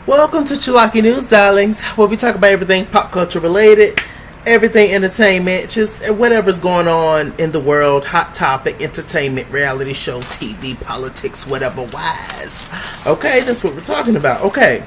Welcome to Chalaki News, darlings, where we talk about everything pop culture related, everything entertainment, just whatever's going on in the world, hot topic, entertainment, reality show, TV, politics, whatever wise. Okay, that's what we're talking about. Okay.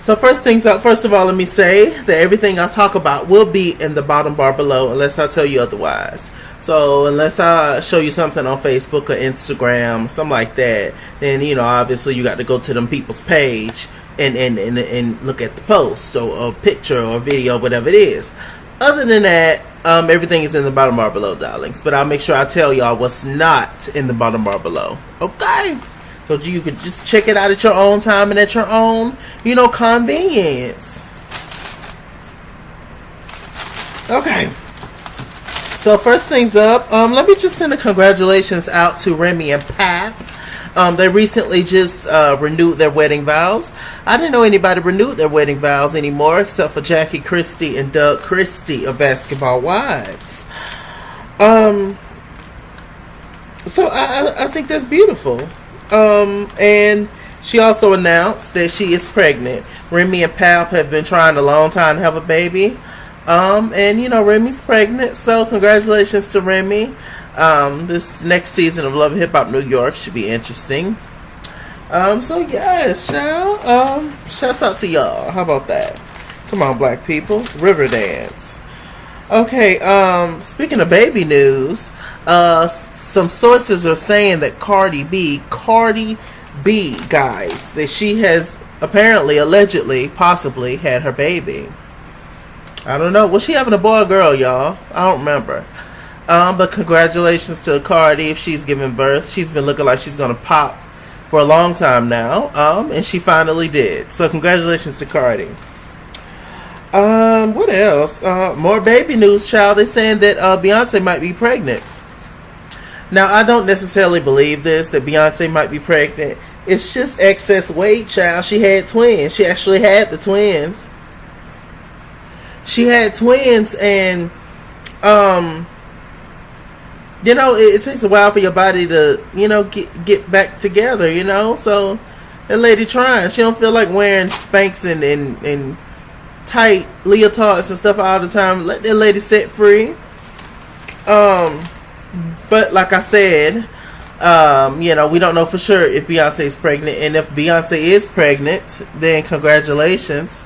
So first things up, first of all, let me say that everything I talk about will be in the bottom bar below unless I tell you otherwise. So unless I show you something on Facebook or Instagram, something like that, then, obviously you got to go to them people's page and look at the post or picture or video, whatever it is. Other than that, everything is in the bottom bar below, darlings. But I'll make sure I tell y'all what's not in the bottom bar below. Okay? So you could just check it out at your own time and at your own, convenience. Okay. So first things up, let me just send a congratulations out to Remy and Pap. They recently just renewed their wedding vows. I didn't know anybody renewed their wedding vows anymore except for Jackie Christie and Doug Christie of Basketball Wives. So I think that's beautiful. And she also announced that she is pregnant. Remy and Pap have been trying a long time to have a baby. And Remy's pregnant, so congratulations to Remy. This next season of Love and Hip Hop New York should be interesting. So yes, child. Shouts out to y'all. How about that? Come on, black people. Riverdance. Okay, speaking of baby news, some sources are saying that Cardi B, guys, that she has apparently, allegedly, possibly had her baby. I don't know. Was she having a boy or girl, y'all? I don't remember. But congratulations to Cardi if she's giving birth. She's been looking like she's going to pop for a long time now. And she finally did. So congratulations to Cardi. What else? More baby news, child. They're saying that Beyonce might be pregnant. Now, I don't necessarily believe this, that Beyonce might be pregnant. It's just excess weight, child. She had twins. She actually had the twins. She had twins, and, it takes a while for your body to, get back together, So, that lady trying. She don't feel like wearing Spanx and tight leotards and stuff all the time. Let that lady set free. But like I said, we don't know for sure if Beyonce is pregnant. And if Beyonce is pregnant, then congratulations.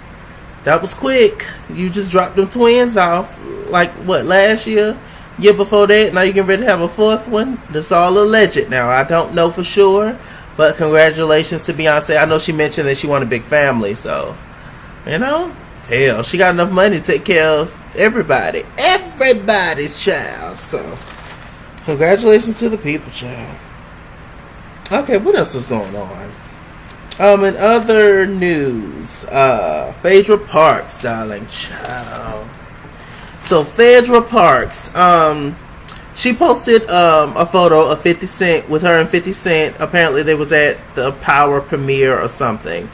That was quick. You just dropped them twins off, last year? Year before that? Now you're getting ready to have a fourth one? That's all alleged now. I don't know for sure. But congratulations to Beyonce. I know she mentioned that she wanted a big family. So, hell, she got enough money to take care of everybody. Everybody's child. So, congratulations to the people, child. Okay, what else is going on? In other news, Phaedra Parks, darling, child. So Phaedra Parks, she posted a photo of 50 Cent with her and 50 Cent. Apparently, they was at the Power premiere or something.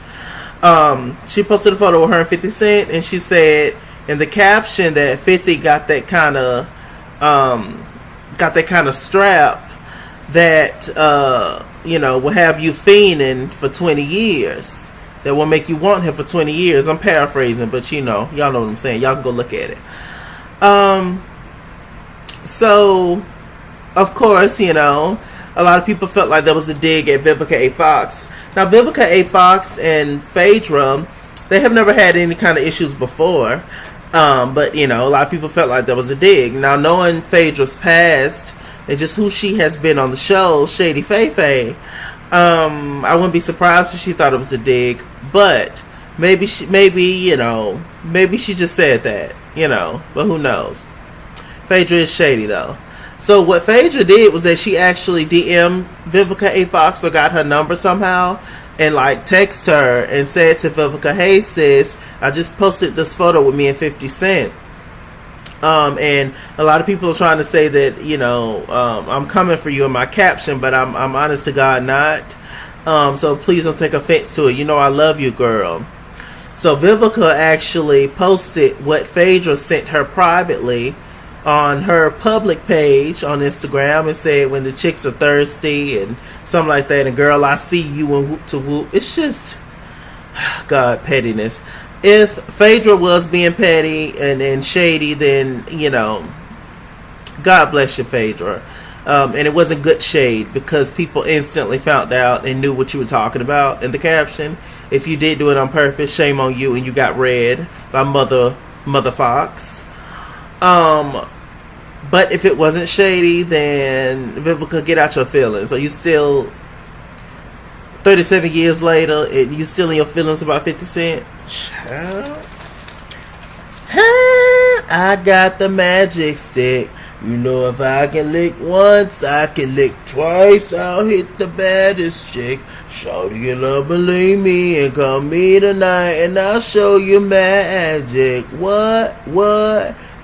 She posted a photo with her and 50 Cent, and she said in the caption that 50 got that kind of strap that will have you fiending for 20 years. That will make you want him for 20 years. I'm paraphrasing, but y'all know what I'm saying. Y'all can go look at it. So of course, a lot of people felt like there was a dig at Vivica A. Fox. Now, Vivica A. Fox and Phaedra, they have never had any kind of issues before. But, a lot of people felt like there was a dig. Now, knowing Phaedra's past and just who she has been on the show, Shady Faye, I wouldn't be surprised if she thought it was a dig. But maybe she just said that, but who knows. Phaedra is shady, though. So what Phaedra did was that she actually DM'd Vivica A. Fox or got her number somehow and text her and said to Vivica, "Hey sis, I just posted this photo with me and 50 Cent. And a lot of people are trying to say that, I'm coming for you in my caption, but I'm honest to God not. So please don't take offense to it. I love you, girl." So Vivica actually posted what Phaedra sent her privately on her public page on Instagram and said, "When the chicks are thirsty," and something like that. And "Girl, I see you," and whoop to whoop. It's just, God, pettiness. If Phaedra was being petty and shady, then, you know, God bless you, Phaedra. And it wasn't good shade because people instantly found out and knew what you were talking about in the caption. If you did do it on purpose, shame on you, and you got read by Mother Fox. But if it wasn't shady, then Vivica, get out your feelings. Are you still 37 years later and you still in your feelings about 50 Cent? Child. I got the magic stick. You know, if I can lick once, I can lick twice. I'll hit the baddest chick. Shawty, you love, believe me, and call me tonight, and I'll show you magic. What?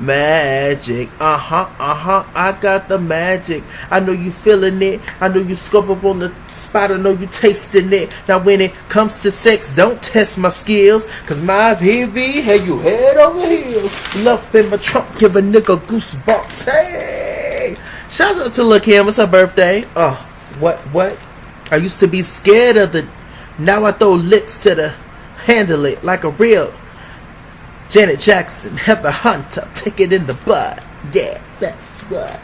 Magic. I got the magic. I know you feeling it. I know you scope up on the spot. I know you tasting it. Now when it comes to sex, don't test my skills, cause my BB had you head over heels. Love in my trunk, give a nigga goosebumps. Hey, shouts out to Lil' Kim. It's her birthday. What? I used to be scared of the. Now I throw lips to the handle it like a real Janet Jackson, Heather Hunter, take it in the butt. Yeah, that's what.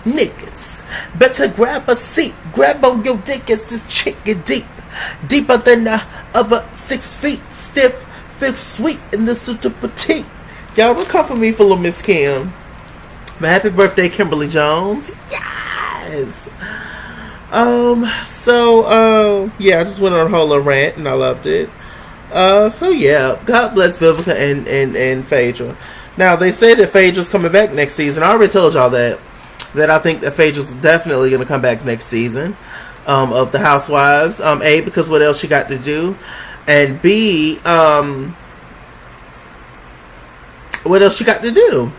Niggas, better grab a seat. Grab on your dick as this chick get deep. Deeper than the other 6 feet. Stiff, feel sweet in the super petite. Y'all don't come for me for little Miss Kim. But happy birthday, Kimberly Jones. Yes. Yeah, I just went on a whole little rant and I loved it. So yeah, God bless Vivica and Phaedra. Now they say that Phaedra's coming back next season. I already told y'all that I think that Phaedra's definitely going to come back next season of the Housewives. A, because what else she got to do, and B, what else she got to do.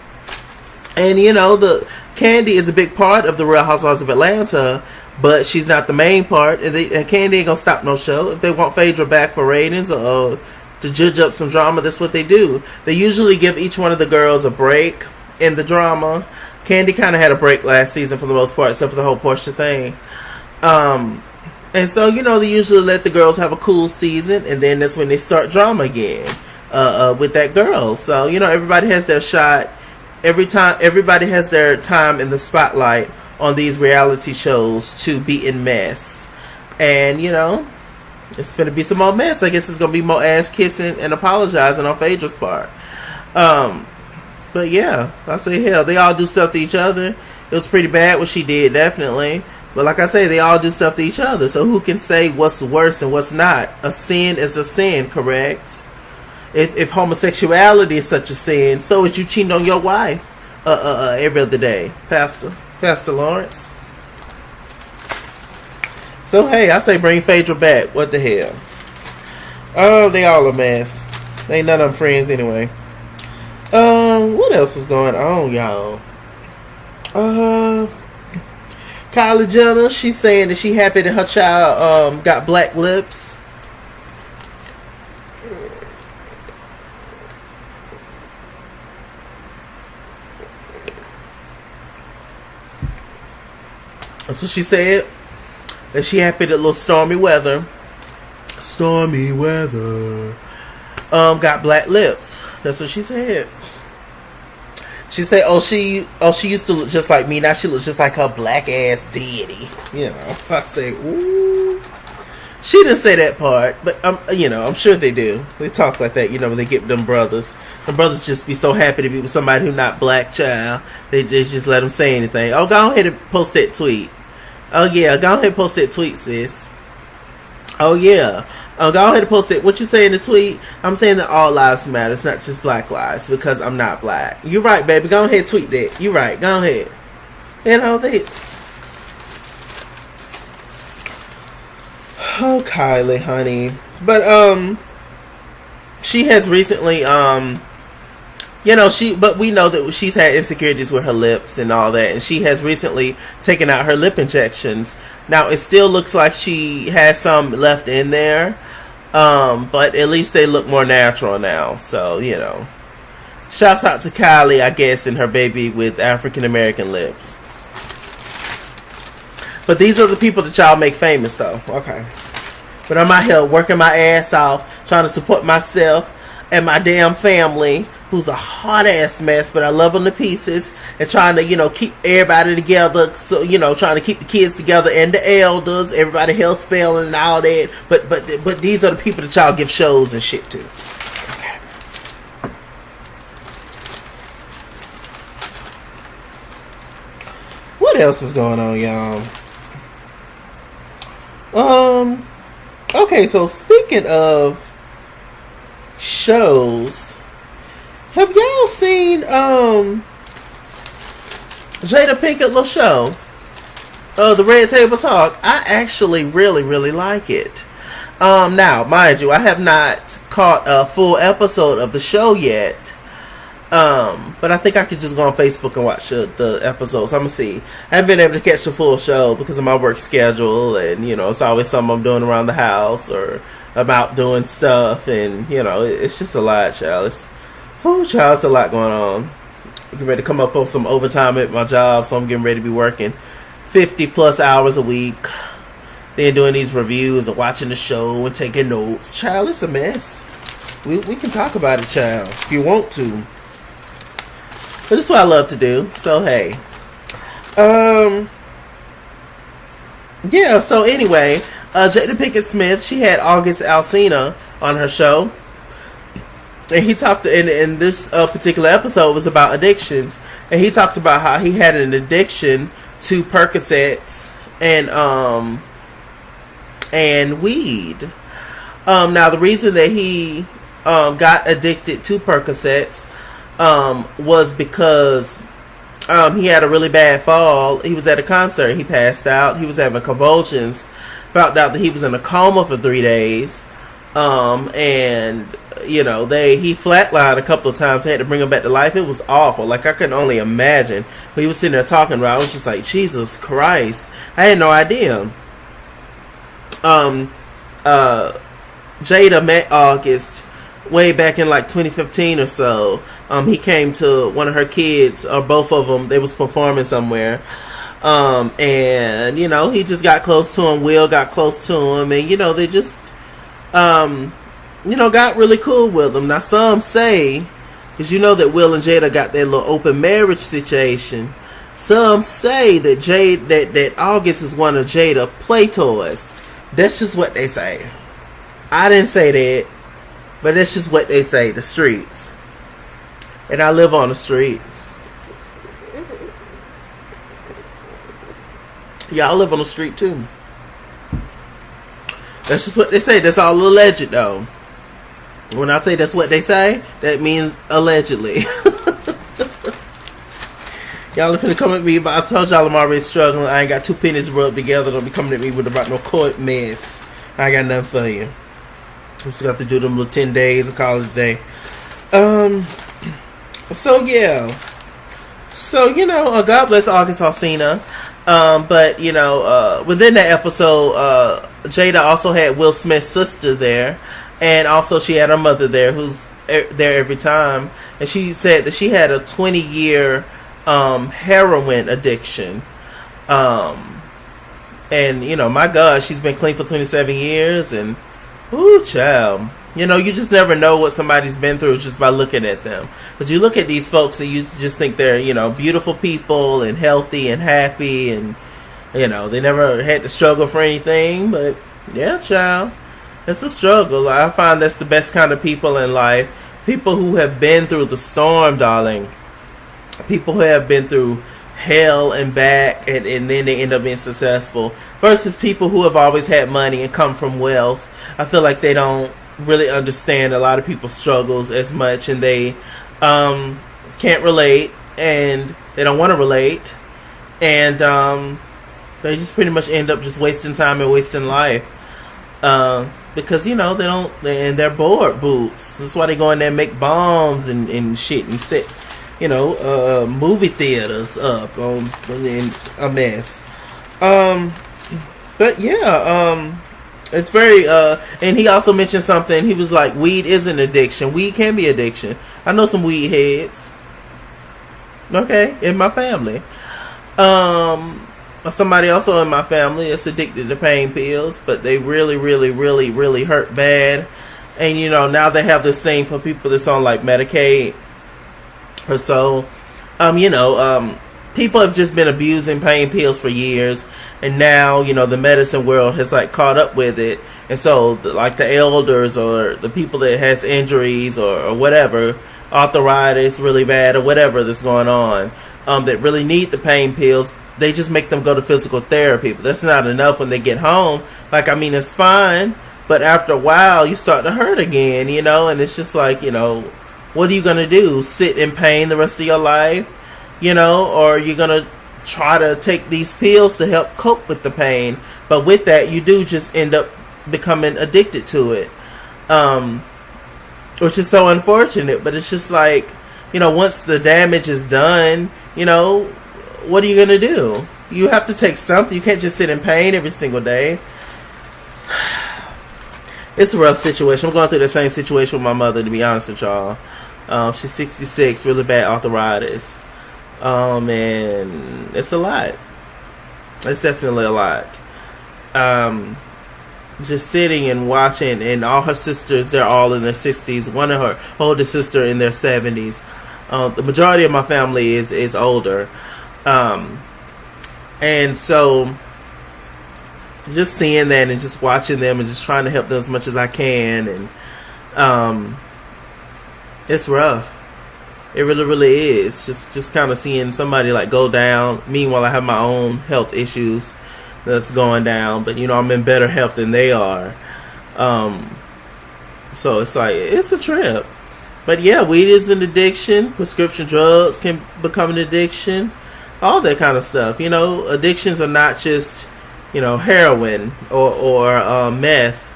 And you know, the Candy is a big part of the Real Housewives of Atlanta, but she's not the main part, and Candy ain't gonna stop no show. If they want Phaedra back for ratings or to judge up some drama, that's what they do. They usually give each one of the girls a break in the drama. Candy kind of had a break last season for the most part, except for the whole Portia thing. And so, you know, they usually let the girls have a cool season, and then that's when they start drama again with that girl. So, you know, everybody has their shot. Everybody has their time in the spotlight on these reality shows to be in mess. And, you know, it's finna be some more mess. I guess it's gonna be more ass kissing and apologizing on Phaedra's part. But yeah, I say hell, they all do stuff to each other. It was pretty bad what she did, definitely. But like I say, they all do stuff to each other. So who can say what's worse and what's not? A sin is a sin, correct? If homosexuality is such a sin, so is you cheating on your wife every other day, Pastor Lawrence. So hey, I say bring Phaedra back. What the hell? Oh, they all a mess. Ain't none of them friends anyway. What else is going on, y'all? Kylie Jenner, she's saying that she happy that her child got black lips. That's what she said. And she happy that little stormy weather got black lips. That's what she said. She said, she used to look just like me. Now she looks just like her black ass daddy. You know, I say, ooh. She didn't say that part, but you know, I'm sure they do. They talk like that, you know, when they get them brothers. The brothers just be so happy to be with somebody who not black, child. They just let them say anything. Oh, go ahead and post that tweet. Oh yeah, go ahead and post that tweet, sis. Oh yeah. Go ahead and post it. What you say in the tweet? I'm saying that all lives matter. It's not just black lives, because I'm not black. You're right, baby. Go ahead and tweet that. You're right. Go ahead. You know, they... Oh, Kylie, honey. But, she has recently, you know, but we know that she's had insecurities with her lips and all that, and she has recently taken out her lip injections. Now, it still looks like she has some left in there, but at least they look more natural now. So, you know, shouts out to Kylie, I guess, and her baby with African American lips. But these are the people that y'all make famous, though. Okay. But I'm out here working my ass off, trying to support myself and my damn family, who's a hot ass mess, but I love them to pieces, and trying to, keep everybody together. So, trying to keep the kids together and the elders, everybody health failing and all that. But these are the people that y'all give shows and shit to. Okay. What else is going on, y'all? Okay, so speaking of shows, have y'all seen Jada Pinkett little show, the Red Table Talk? I actually really, really like it. Now, mind you, I have not caught a full episode of the show yet. But I think I could just go on Facebook and watch the episodes. I'm gonna see. I haven't been able to catch the full show because of my work schedule, and it's always something I'm doing around the house or I'm out doing stuff, and it's just a lot, child. It's a lot going on. I'm getting ready to come up on some overtime at my job, so I'm getting ready to be working 50 plus hours a week. Then doing these reviews and watching the show and taking notes. Child, it's a mess. We can talk about it, child, if you want to. But this is what I love to do. So, hey. Yeah, so anyway, Jada Pinkett Smith, she had August Alsina on her show. And he talked, in this particular episode, was about addictions. And he talked about how he had an addiction to Percocets and weed. Now, the reason that he got addicted to Percocets was because he had a really bad fall. He was at a concert. He passed out. He was having convulsions. Found out that he was in a coma for 3 days. And he flatlined a couple of times. They had to bring him back to life. It was awful. Like, I couldn't only imagine. But he was sitting there talking about it. I was just like, Jesus Christ. I had no idea. Jada met August way back in like 2015 or so. He came to one of her kids, or both of them. They was performing somewhere. And he just got close to him. Will got close to him, and they just got really cool with him. Now, some say, because that Will and Jada got their little open marriage situation, some say that that August is one of Jada play toys. That's just what they say. I didn't say that, but that's just what they say, the streets. And I live on the street. Yeah, I live on the street too. That's just what they say. That's all alleged, though. When I say that's what they say, that means allegedly. Y'all are finna come at me, but I told y'all I'm already struggling. I ain't got 2 pennies rubbed together. Don't be coming at me with about no court mess. I ain't got nothing for you. Just got to do them little 10 days and call it a day. So yeah. So, God bless August Alsina. But, within that episode, Jada also had Will Smith's sister there. And also she had her mother there, who's there every time. And she said that she had a 20-year heroin addiction. And, my God, she's been clean for 27 years. And, ooh, child. You just never know what somebody's been through just by looking at them. But you look at these folks and you just think they're, beautiful people and healthy and happy. And, they never had to struggle for anything. But, yeah, child. It's a struggle. I find that's the best kind of people in life. People who have been through the storm, darling. People who have been through hell and back, and then they end up being successful. Versus people who have always had money and come from wealth. I feel like they don't really understand a lot of people's struggles as much, and they can't relate, and they don't want to relate, and they just pretty much end up just wasting time and wasting life. Because they're bored boots. That's why they go in there and make bombs and shit and set movie theaters up in a mess. But yeah, it's very and he also mentioned something. He was like, weed is an addiction. Weed can be addiction. I know some weed heads, okay, in my family. somebody also in my family is addicted to pain pills, but they really, really, really, really hurt bad. And now they have this thing for people that's on like Medicaid or so. People have just been abusing pain pills for years, and now the medicine world has like caught up with it. And so like the elders or the people that has injuries or whatever, arthritis really bad or whatever that's going on, that really need the pain pills, they just make them go to physical therapy. But that's not enough when they get home. Like, I mean, it's fine, but after a while you start to hurt again, and it's just like, what are you going to do? Sit in pain the rest of your life? Or are you going to try to take these pills to help cope with the pain? But with that, you do just end up becoming addicted to it, which is so unfortunate. But it's just like, once the damage is done, what are you going to do? You have to take something. You can't just sit in pain every single day. It's a rough situation. I'm going through the same situation with my mother, to be honest with y'all. She's 66, really bad arthritis. And it's a lot. It's definitely a lot. Just sitting and watching, and all her sisters, they're all in their 60s. One of her older sister in their 70s. The majority of my family is older. And so just seeing that and just watching them and just trying to help them as much as I can, and it's rough. It really, really is. Just kind of seeing somebody like go down. Meanwhile, I have my own health issues that's going down, but I'm in better health than they are. So it's like, it's a trip. But yeah, weed is an addiction. Prescription drugs can become an addiction. All that kind of stuff. Addictions are not just heroin or meth,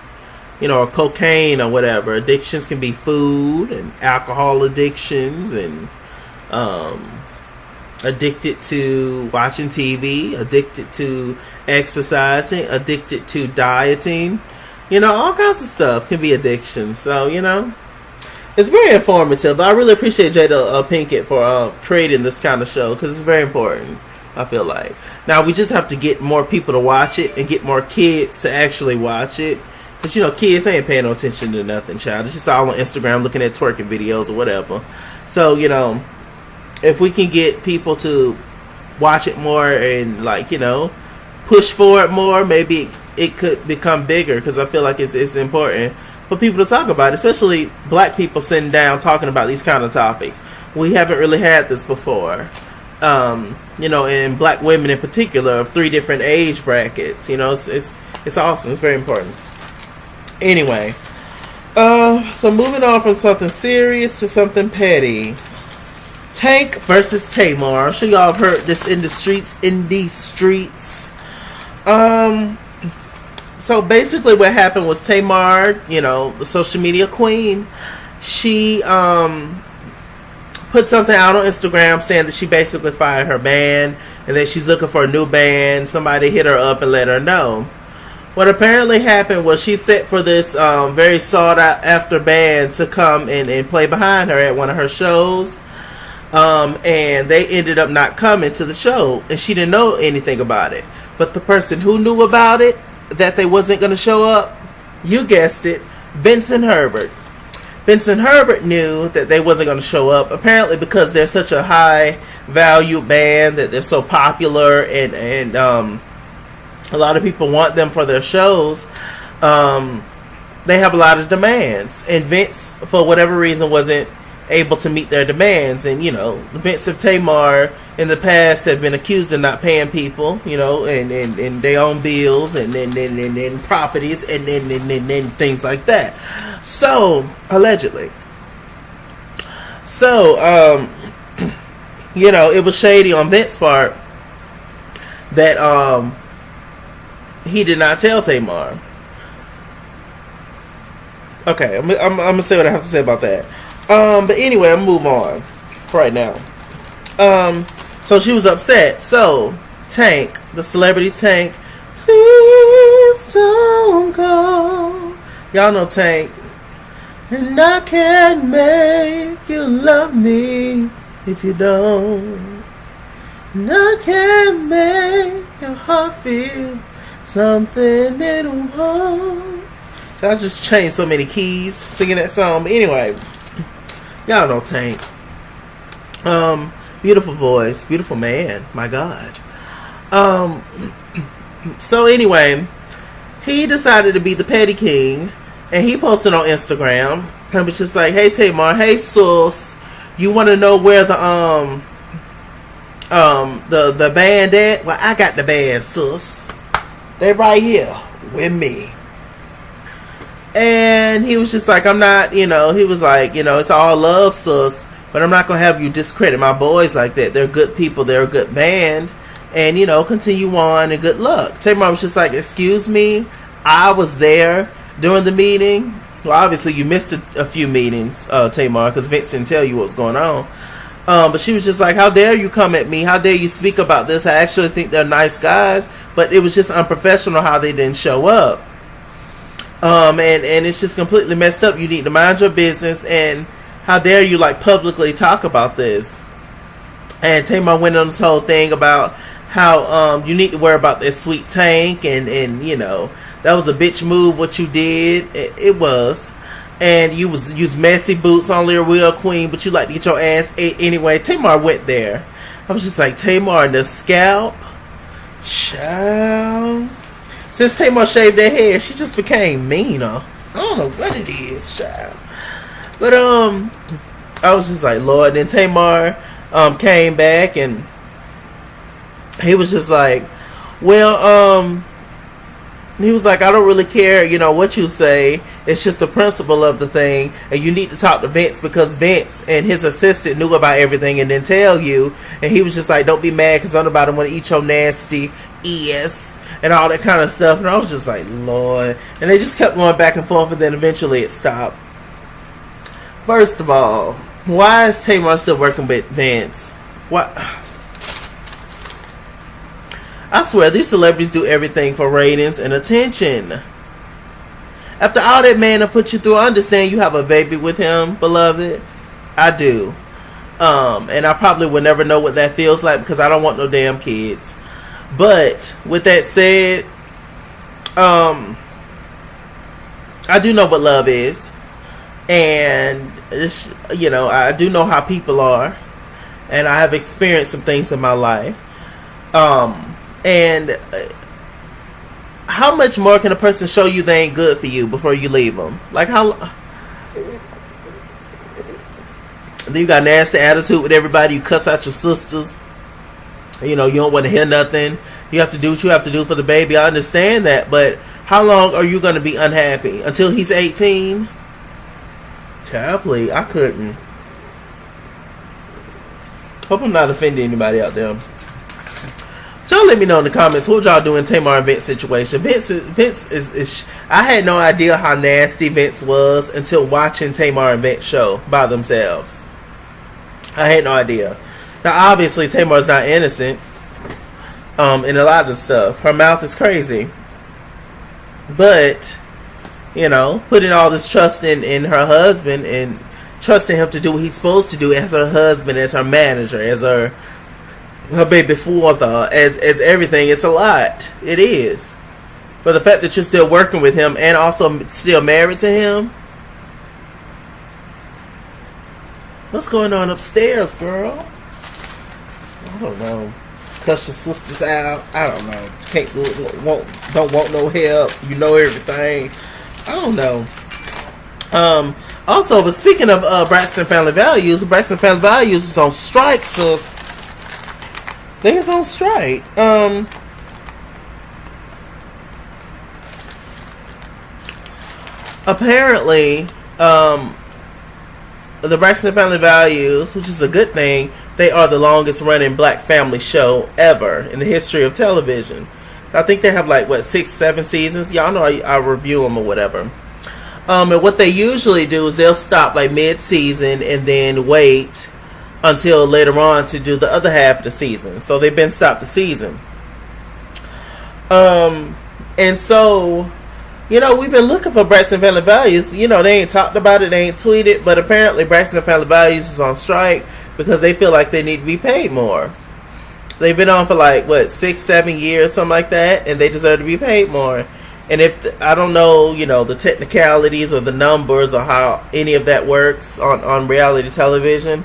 or cocaine or whatever. Addictions can be food and alcohol addictions, and addicted to watching TV, addicted to exercising, addicted to dieting. All kinds of stuff can be addictions. So, it's very informative. I really appreciate Jada Pinkett for creating this kind of show, because it's very important, I feel like. Now, we just have to get more people to watch it and get more kids to actually watch it. Because, kids ain't paying no attention to nothing, child. It's just all on Instagram looking at twerking videos or whatever. So, if we can get people to watch it more and, like, push for it more, maybe it could become bigger, because I feel like it's important for people to talk about it, especially black people sitting down talking about these kind of topics. We haven't really had this before. And black women in particular of 3 different age brackets. It's awesome. It's very important. Anyway, so moving on from something serious to something petty. Tank versus Tamar. I'm sure y'all have heard this in the streets. So basically what happened was Tamar, the social media queen, she put something out on Instagram saying that she basically fired her band and that she's looking for a new band. Somebody hit her up and let her know. What apparently happened was she set for this very sought after band to come and play behind her at one of her shows. And they ended up not coming to the show, and she didn't know anything about it. But the person who knew about it, that they wasn't going to show up, you guessed it, Vincent Herbert. Vincent Herbert knew that they wasn't going to show up, apparently because they're such a high value band, that they're so popular, and a lot of people want them for their shows. They have a lot of demands, and Vince, for whatever reason, wasn't able to meet their demands. And Vince and Tamar in the past have been accused of not paying people, and they own bills and then properties and then things like that. So allegedly, it was shady on Vince's part that he did not tell Tamar. Okay, I'm gonna say what I have to say about that. But anyway, I'll move on right now. So she was upset. So Tank, the celebrity Tank, please don't go. Y'all know Tank. And I can't make you love me if you don't. I can make your heart feel something it won't. I just changed so many keys singing that song. But anyway, y'all know Tank. Beautiful voice, beautiful man. My God. So anyway, he decided to be the petty king, and he posted on Instagram. And was just like, "Hey Tamar, hey sus, you want to know where the band at? Well, I got the band, sus. They right here with me." And he was just like, "I'm not, he was like, it's all love, sus, but I'm not gonna have you discredit my boys like that. They're good people. They're a good band." And, continue on and good luck. Tamar was just like, "Excuse me, I was there during the meeting." Well, obviously you missed a few meetings, Tamar, because Vince didn't tell you what was going on. But she was just like, "How dare you come at me? How dare you speak about this? I actually think they're nice guys." But it was just unprofessional how they didn't show up. And it's just completely messed up. You need to mind your business, and how dare you publicly talk about this? And Tamar went on this whole thing about how you need to worry about that sweet Tank, and that was a bitch move what you did. It was. And you used messy boots on your real queen, but you like to get your ass ate anyway. Tamar went there. I was just like, Tamar, the scalp, child. Since Tamar shaved her hair, she just became meaner. I don't know what it is, child. But I was just like, Lord. Then Tamar came back, and he was just like, well, he was like, "I don't really care, what you say. It's just the principle of the thing, and you need to talk to Vince, because Vince and his assistant knew about everything and didn't tell you." And he was just like, "Don't be mad because nobody want to eat your nasty ass," and all that kind of stuff. And I was just like, Lord. And they just kept going back and forth, and then eventually it stopped. First of all, why is Tamar still working with Vince? What? I swear, these celebrities do everything for ratings and attention. After all that man put you through, I understand you have a baby with him, beloved. I do. And I probably will never know what that feels like, because I don't want no damn kids. But with that said, I do know what love is. And, I do know how people are. And I have experienced some things in my life. And how much more can a person show you they ain't good for you before you leave them? Like, how? Then you got nasty attitude with everybody. You cuss out your sisters. You don't want to hear nothing. You have to do what you have to do for the baby. I understand that, but how long are you going to be unhappy? Until he's 18? Child, please. I couldn't. Hope I'm not offending anybody out there. Y'all let me know in the comments what y'all do in Tamar and Vince situation. Vince is I had no idea how nasty Vince was until watching Tamar and Vince show by themselves. I had no idea. Now obviously Tamar's not innocent in a lot of stuff. Her mouth is crazy. But, putting all this trust in her husband and trusting him to do what he's supposed to do as her husband, as her manager, as her baby father, as everything, it's a lot. It is. But the fact that you're still working with him and also still married to him. What's going on upstairs, girl? I don't know. Cuss your sisters out. I don't know. Don't want no help. You know everything. I don't know. Also, but speaking of Braxton Family Values, Braxton Family Values is on strike, sis. They is on strike. Apparently, the Braxton Family Values, which is a good thing, they are the longest running black family show ever in the history of television. I think they have 6, 7 seasons. Y'all know I review them or whatever. And what they usually do is they'll stop mid-season and then wait until later on to do the other half of the season. So they've been stopped the season. And so, we've been looking for Braxton Family Values. They ain't talked about it, they ain't tweeted, but apparently Braxton Family Values is on strike because they feel like they need to be paid more. They've been on for like what 6-7 years, something like that, and they deserve to be paid more. And if I don't know, the technicalities or the numbers or how any of that works on reality television,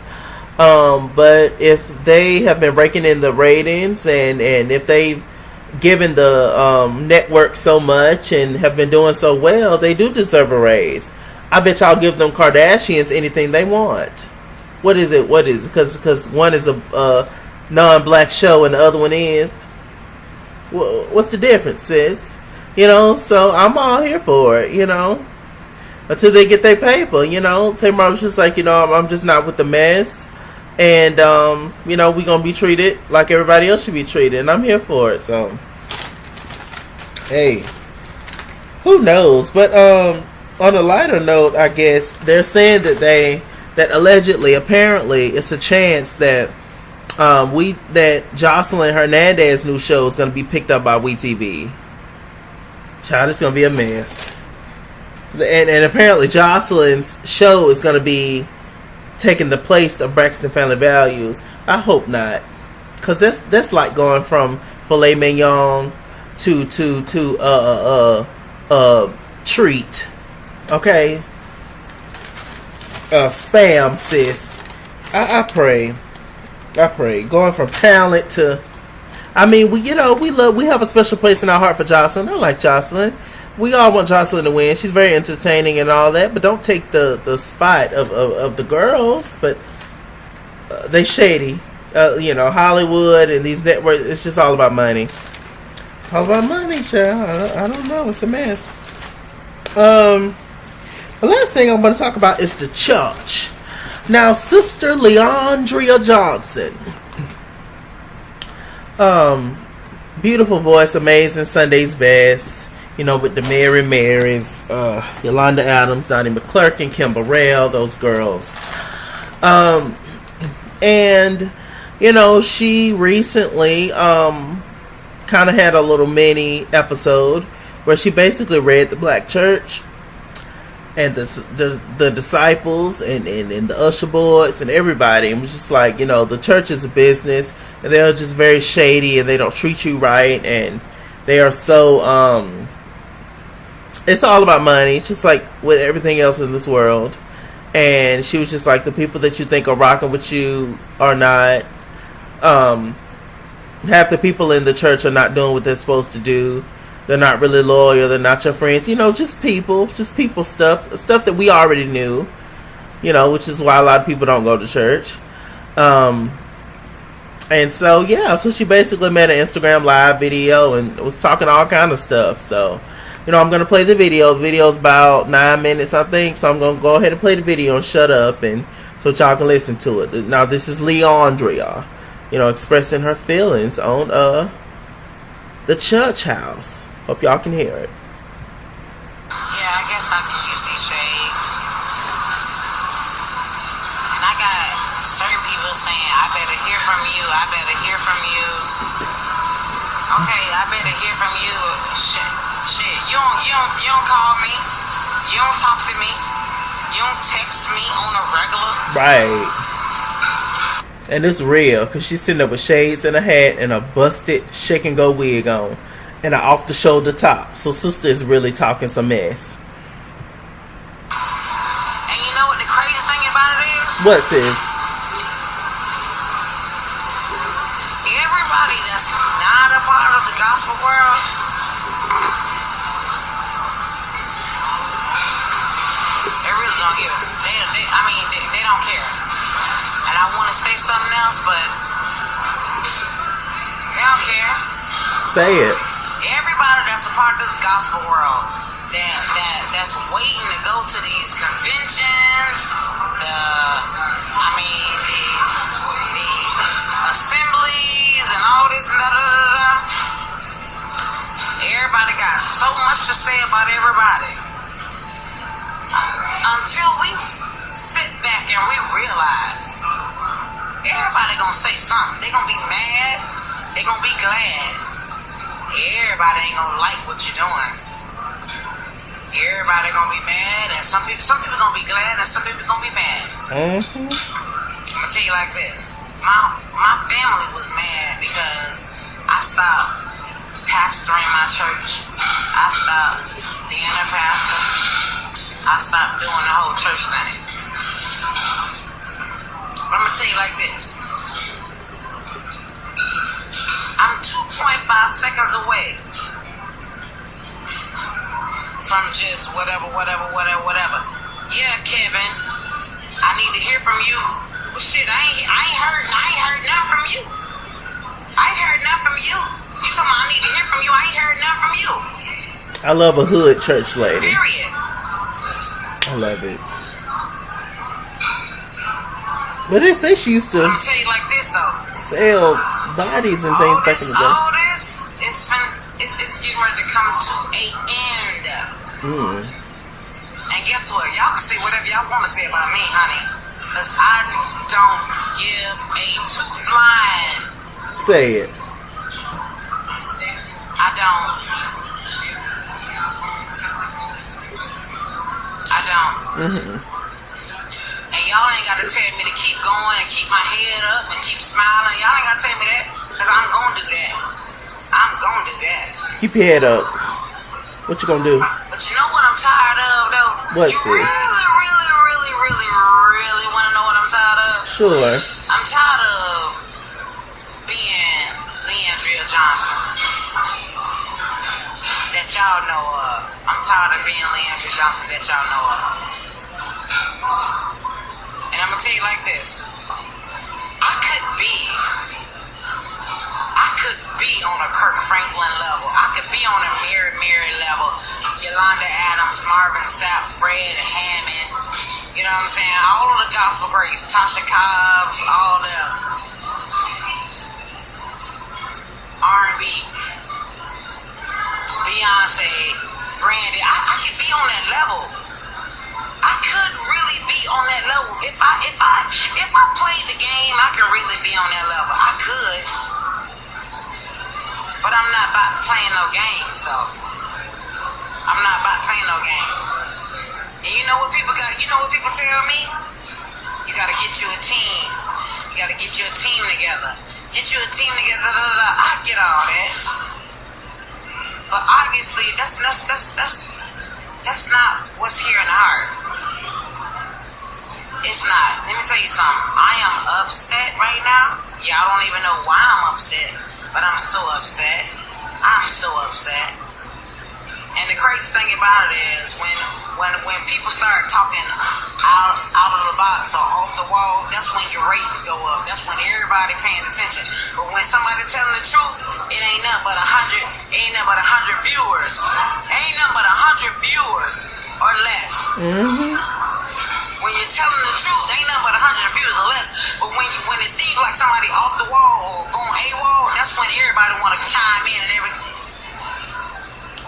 but if they have been breaking in the ratings and if they've given the network so much and have been doing so well, they do deserve a raise. I bet y'all give them Kardashians anything they want. What is it? Because one is a non-black show and the other one is. What's the difference, sis? So I'm all here for it, until they get their paper, Tamar was just like, I'm just not with the mess. And, we going to be treated like everybody else should be treated. And I'm here for it. So, hey, who knows? But, on a lighter note, I guess, they're saying that allegedly, apparently, it's a chance that, that Joseline Hernandez new show is going to be picked up by WeTV. Child, it's going to be a mess. And apparently Joseline's show is going to be taking the place of Braxton Family Values. I hope not. Because that's like going from filet mignon to treat. Okay? Spam, sis. I pray. Going from talent to... I mean, we have a special place in our heart for Joseline. I like Joseline. We all want Joseline to win. She's very entertaining and all that, but don't take the spot of the girls. But they shady. Hollywood and these networks, it's just all about money. All about money, child. I don't know. It's a mess. The last thing I'm going to talk about is the church. Now, Sister Leandria Johnson. Beautiful voice, amazing, Sunday's best, with the Mary Marys, Yolanda Adams, Donnie McClurkin, Kim Burrell, those girls. And, she recently, kind of had a little mini episode where she basically read the black church and the disciples and the usher boards and everybody. It was just like, the church is a business and they're just very shady and they don't treat you right and they are so, it's all about money, just like with everything else in this world. And she was just like, the people that you think are rocking with you are not, half the people in the church are not doing what they're supposed to do. They're not really loyal. They're not your friends. Just people stuff that we already knew, which is why a lot of people don't go to church. And so, so she basically made an Instagram live video and was talking all kind of stuff. So, I'm going to play the video. The video's about 9 minutes, I think. So I'm going to go ahead and play the video and shut up and so y'all can listen to it. Now, this is Leandria, expressing her feelings on, the church house. Hope y'all can hear it. Yeah, I guess I could use these shades. And I got certain people saying, I better hear from you. I better hear from you. Okay, I better hear from you. Shit. You don't call me. You don't talk to me. You don't text me on a regular. Right. And it's real, because she's sitting there with shades and a hat and a busted shake and go wig on. And an off-the-shoulder top. So sister is really talking some mess. And you know what the crazy thing about it is? What, sis? Everybody that's not a part of the gospel world, they really don't give it. They don't care. And I want to say something else, but they don't care. Say it. Everybody that's a part of this gospel world that's waiting to go to these conventions, these assemblies and all this and da. Everybody got so much to say about everybody. Until we sit back and we realize everybody gonna say something. They gonna be mad. They gonna be glad. Everybody ain't gonna like what you're doing. Everybody gonna be mad, and some people gonna be glad, and some people gonna be mad. I'm gonna tell you like this: my my family was mad because I stopped pastoring my church. I stopped being a pastor. I stopped doing the whole church thing. But I'm going to tell you like this. I'm 2.5 seconds away from just whatever. Yeah, Kevin, I need to hear from you. Well, shit, I ain't heard nothing from you. I ain't heard nothing from you. You talking about I need to hear from you? I ain't heard nothing from you. I love a hood church lady. Period. I love it. But they say she used to I'm gonna tell you like this though. sell bodies and things back in the day. All this, it's getting ready to come to a end. And guess what? Y'all can say whatever y'all want to say about me, honey. Because I don't give a two flying. Say it. I don't. And y'all ain't got to tell me to keep going and keep my head up and keep smiling. Y'all ain't got to tell me that. Because I'm going to do that. I'm going to do that. Keep your head up. What you gonna do? But you know what I'm tired of, though? What, you sis? really want to know what I'm tired of? Sure. I'm tired of being Leandria Johnson. That y'all know of. I'm tired of being Leandria Johnson that y'all know of. And I'm going to tell you like this. I could be on a Kirk Franklin level. I could be on a Mary level. Yolanda Adams, Marvin Sapp, Fred Hammond. You know what I'm saying? All of the gospel greats. Tasha Cobbs, all the R&B. Beyonce, Brandy. I could be on that level. I could really be on that level. If I played the game, I could really be on that level. I could. But I'm not about playing no games, though. I'm not about playing no games. And you know what people tell me? You gotta get you a team. You gotta get you a team together. Get you a team together, I get all that. But obviously, that's not what's here in the heart. It's not. Let me tell you something. I am upset right now. Y'all don't even know why I'm upset. But I'm so upset. I'm so upset. And the crazy thing about it is when people start talking out of the box or off the wall, that's when your ratings go up. That's when everybody paying attention. But when somebody telling the truth, it ain't nothing but 100 viewers. Ain't nothing but 100 viewers or less. When you're telling the truth, ain't nothing but 100 viewers or less. But when it seems like somebody off the wall or going AWOL, that's when everybody want to chime in and everything.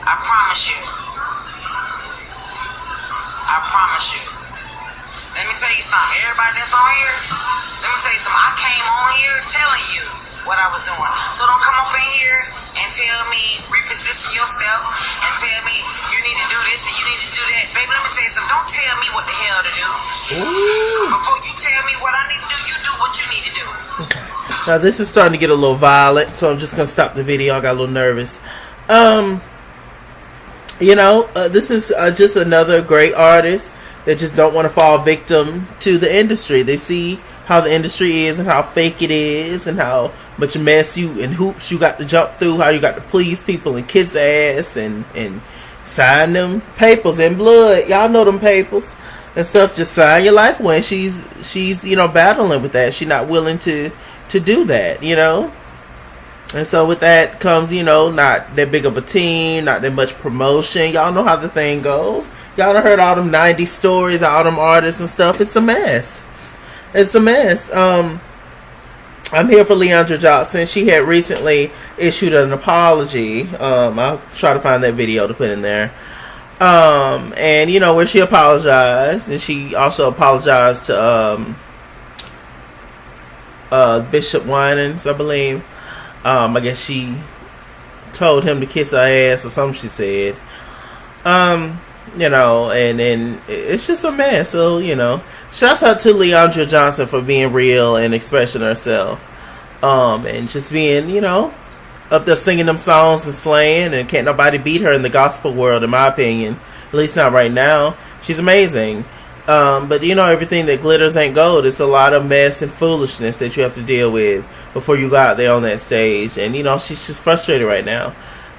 I promise you. Let me tell you something. Everybody that's on here, let me tell you something. I came on here telling you what I was doing. So don't come up in here and tell me, reposition yourself and tell me you need to do this and you need to do that. Baby, let me tell you something. Don't tell me what the hell to do. Before you tell me what I need to do, you do what you need to do. Okay. Now this is starting to get a little violent, so I'm just gonna stop the video. I got a little nervous. This is just another great artist that just don't want to fall victim to the industry. They see how the industry is and how fake it is and how much mess and hoops you got to jump through, how you got to please people and kiss ass and sign them papers in blood. Y'all know them papers and stuff. Just sign your life away. She's battling with that. She's not willing to do that, And so with that comes, not that big of a team, not that much promotion. Y'all know how the thing goes. Y'all done heard all them 90 stories, all them artists and stuff. It's a mess. It's a mess. I'm here for Leandria Johnson. She had recently issued an apology. I'll try to find that video to put in there. And where she apologized, and she also apologized to Bishop Winans, I believe. I guess she told him to kiss her ass or something she said. And then it's just a mess. So, shouts out to Leandria Johnson for being real and expressing herself. and just being, up there singing them songs and slaying, and can't nobody beat her in the gospel world, in my opinion. At least not right now. She's amazing. But everything that glitters ain't gold. It's a lot of mess and foolishness that you have to deal with before you go out there on that stage. And she's just frustrated right now.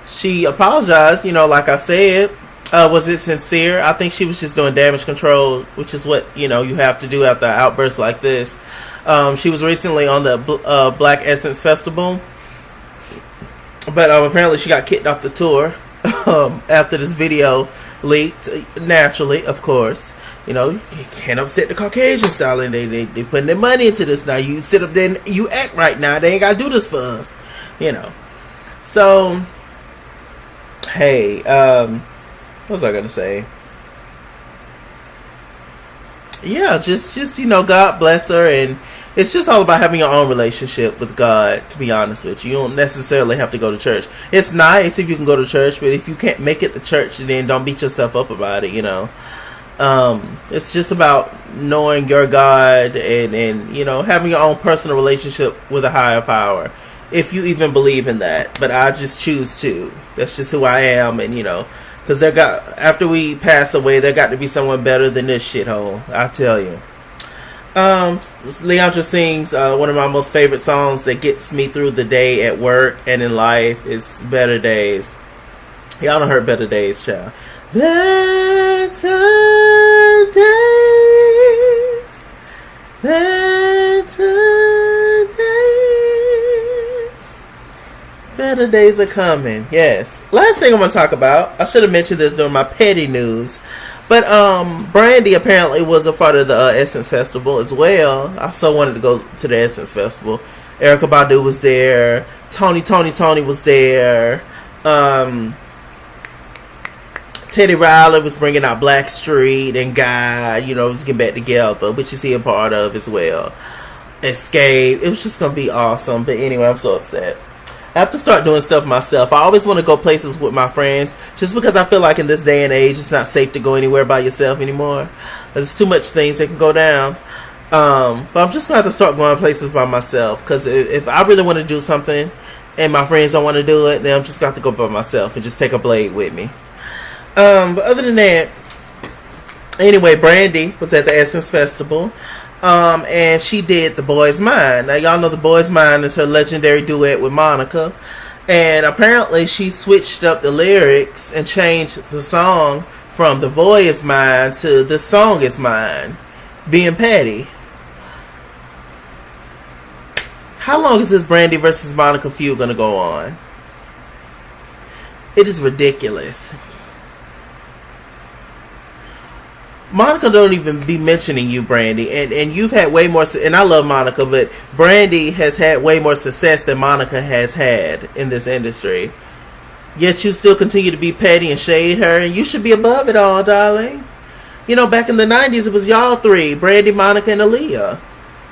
She apologized, like I said. Was it sincere? I think she was just doing damage control, which is what you have to do after an outburst like this. She was recently on the Black Essence Festival, but apparently she got kicked off the tour after this video leaked. Naturally, of course, you can't upset the Caucasians, darling. They putting their money into this now. You sit up there and you act right now. They ain't gotta do this for us, So, hey, what was I gonna say? Yeah, just God bless her, and it's just all about having your own relationship with God, to be honest with you. You don't necessarily have to go to church. It's nice if you can go to church, but if you can't make it to church, then don't beat yourself up about it, It's just about knowing your God and having your own personal relationship with a higher power, if you even believe in that. But I just choose to. That's just who I am, and because after we pass away, there got to be someone better than this shithole, I tell you. Leandra sings one of my most favorite songs that gets me through the day at work and in life is Better Days. Y'all done heard Better Days, child. Better days, better days are coming. Yes. Last thing I'm going to talk about, I should have mentioned this during my petty news, but Brandy apparently was a part of the Essence Festival as well. I so wanted to go to the Essence Festival. Erykah Badu was there. Tony was there. Teddy Riley was bringing out Blackstreet and Guy, was getting back together, which is he a part of as well. Escape. It was just going to be awesome. But anyway, I'm so upset. I have to start doing stuff myself. I always want to go places with my friends, just because I feel like in this day and age, it's not safe to go anywhere by yourself anymore. There's too much things that can go down. But I'm just going to have to start going places by myself, because if I really want to do something and my friends don't want to do it, then I'm just going to have to go by myself and just take a blade with me. But other than that, anyway, Brandy was at the Essence Festival, and she did The Boy's Mind. Now, y'all know The Boy's Mind is her legendary duet with Monica, and apparently she switched up the lyrics and changed the song from The Boy Is Mine to The Song Is Mine, being petty. How long is this Brandy versus Monica feud gonna go on? It is ridiculous. Monica don't even be mentioning you, Brandy, and you've had way more, and I love Monica, but Brandy has had way more success than Monica has had in this industry. Yet you still continue to be petty and shade her, and you should be above it all, darling. Back in the 90s, it was y'all three, Brandy, Monica, and Aaliyah.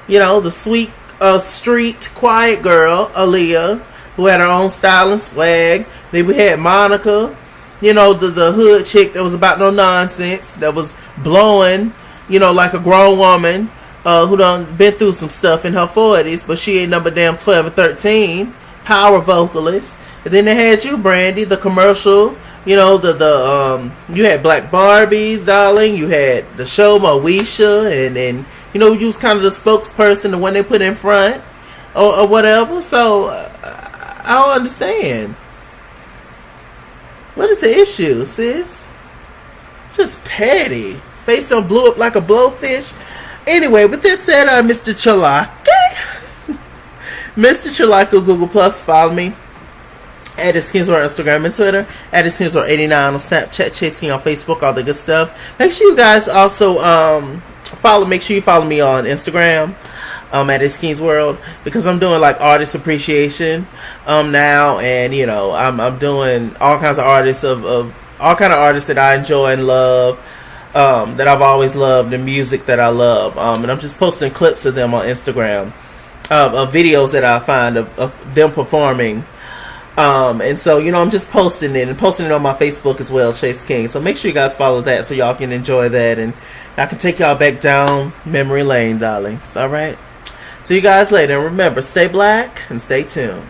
The sweet, street, quiet girl, Aaliyah, who had her own style and swag. Then we had Monica, the hood chick that was about no nonsense, that was blowing, like a grown woman who done been through some stuff in her 40s, but she ain't number damn 12 or 13, power vocalist. And then they had you, Brandy, the commercial, you had Black Barbies, darling, you had the show Moesha, and you was kind of the spokesperson, the one they put in front, or whatever. So I don't understand. What is the issue, sis? Just petty. Face don't blow up like a blowfish. Anyway, with this said, Mr. Chalaki. Mr. Chalaki, Google Plus, follow me. At ItsKingsWorld Instagram and Twitter. At ItsKingsWorld89 on Snapchat. Chase King on Facebook. All the good stuff. Make sure you guys also Make sure you follow me on Instagram. At ItsKingsWorld, because I'm doing like artist appreciation now, and I'm doing all kinds of artists of all kind of artists that I enjoy and love, that I've always loved, the music that I love, and I'm just posting clips of them on Instagram, of videos that I find of them performing, and so I'm just posting it on my Facebook as well, Chase King. So make sure you guys follow that so y'all can enjoy that, and I can take y'all back down memory lane, darlings. All right. See you guys later. And remember, stay black and stay tuned.